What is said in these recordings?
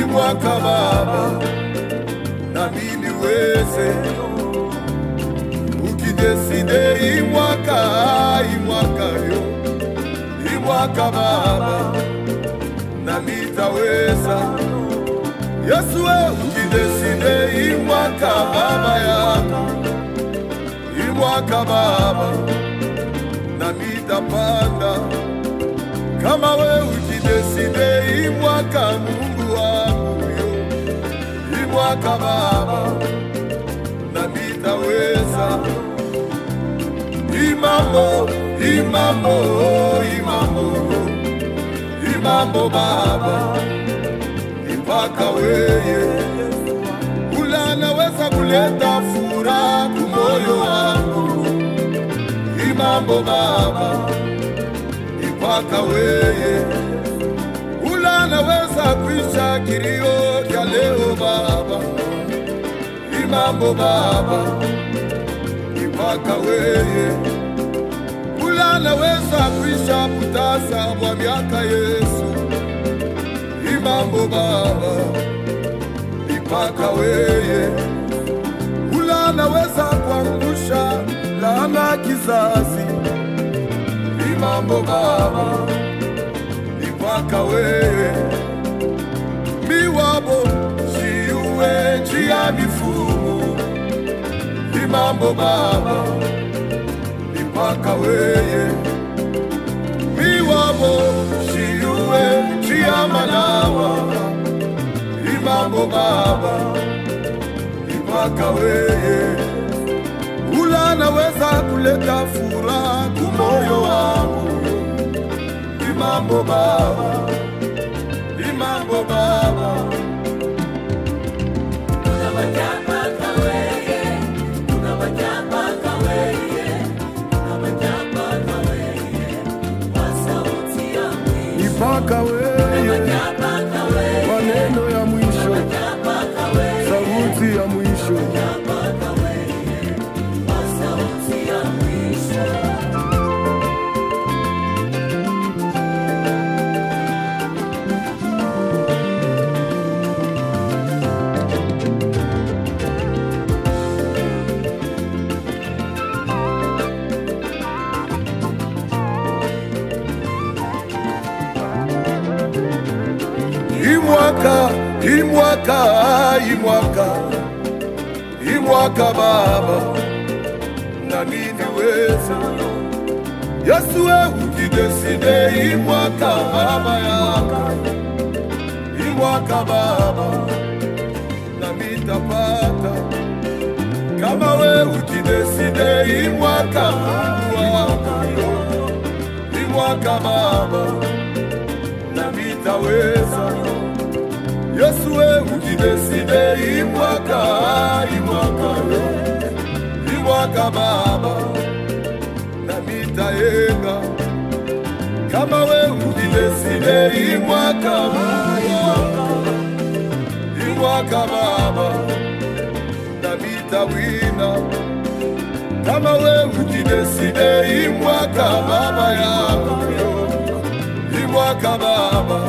Imwaka Baba, na mimi weze. Ukideside imwaka yo. Imwaka Baba, na mitaweza. Yesu ukideside imwaka Baba yako. Imwaka Baba, na mitapanda. Kama we ukideside imwaka Mungu wangu yo. Imwaka Baba, na mitaweza. Imambo Baba, mpaka weye. Ula naweza kuleta furaha kumoyo wangu. Imambo Baba, mpaka weye. Ula naweza kuisha kilio cha leo Baba. Imambo Baba, mpaka weye. Ula naweza kuisha kutasa kwa miaka Yesu. Imambo Baba, mpaka weye. Ula naweza kuangusha laana kizazi. Imambo Baba, mpaka weye. Miwabo shiuwe njia mifumu. Imambo Baba, mpaka weye. Miwabo shiuwe njia manawa. Imambo Baba, mpaka weye. Ula naweza kuleta furaha kumoyo wangu. Imambo Baba, Imambo Baba. Tunawajaba kaweye, tunawajaba kaweye, tunawajaba kaweye, kwa sauti ya mwisho. Mpaka weye, maneno ya mwisho, sauti ya mwisho. Imwaka Baba, na mimi weza. Yesu ukideside imwaka Baba yako. Imwaka Baba, na mitapata. Kama we ukideside imwaka Mungu wako. Imwaka Baba, na mitaweza. Yesu ukideside imwaka Baba, na mitayenga. Kama we ukideside imwaka Baba, na mitawina. Kama we ukideside imwaka Baba yako. Imwaka Baba,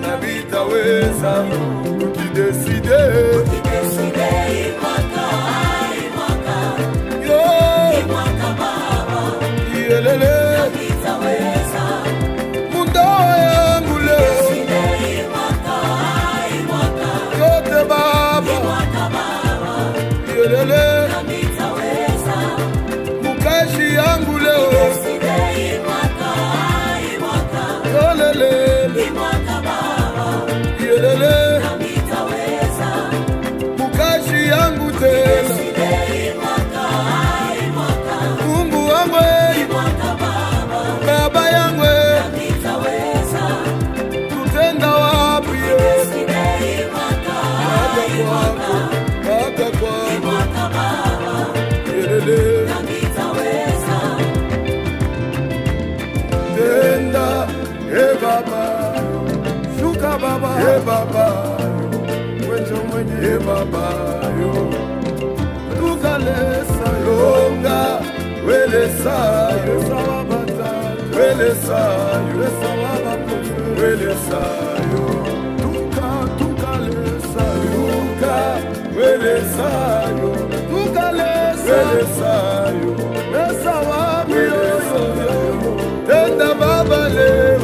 na mitaweza. Ukideside imwaka yo, imwaka Baba, yelele, na mitaweza. mundo yangu leo Imwaka yote Baba, Baba, yelele, na mitaweza. mukashi yangu leo Imwaka yolele, Imwaka Baba, yelele, na mitaweza. mukashi yangu tena. Mungu wangu, Baba yangu, tutenda wapi? Hata kwako yelele, tenda Baba, shuka Baba, Baba wenjo mwenye Baba yo. Tukalesa yonga, welesa yo, welesa Welesayo, Welesayo, Tuka, Tuka lesayo, Tuka, Welesayo, Tuka lesayo, Lesa wapi yoyo, Tenda baba leo,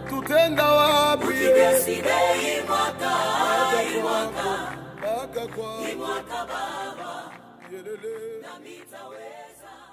tutenda wapi? Sidei mwaka Mwaka kwa mwaka baba, Yelele. na mitaweza.